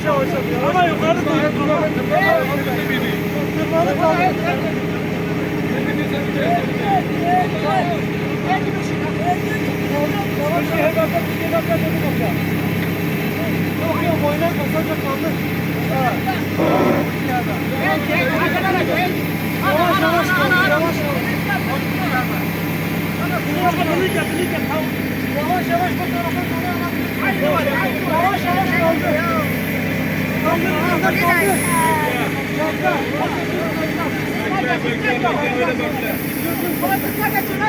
Yavaş yavaş. Ama yukarı değil. Tırmanı kaldı. Yok yok boyuna kasaca kaldı. Yavaş yavaş kaldı. Yavaş yavaş. Yavaş yavaş bu tarafa doğru. Yavaş yavaş kaldı.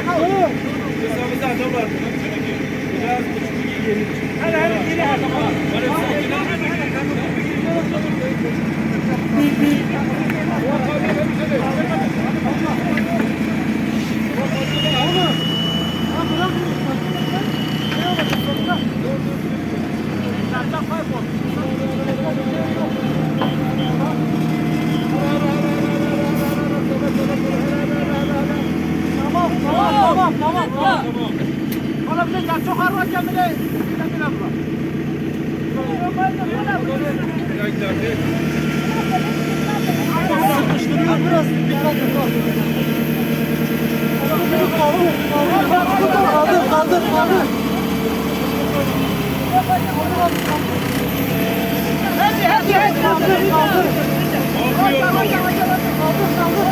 Kaldı. Kısamızda adam vardı. Biraz küçük gelir. Hele geri adama. Tamam. Bana bir de çok arva kendine. Sıkıştırıyor biraz. Dikkat et.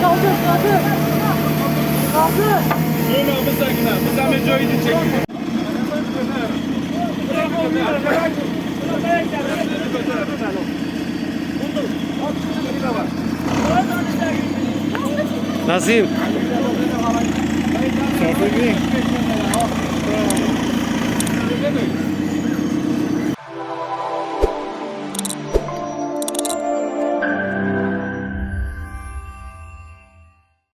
Kaldır. Hadi. Kaldır. Şöyle mısakına. Mısamen joy'u çekin. Nasıl? Çok iyi.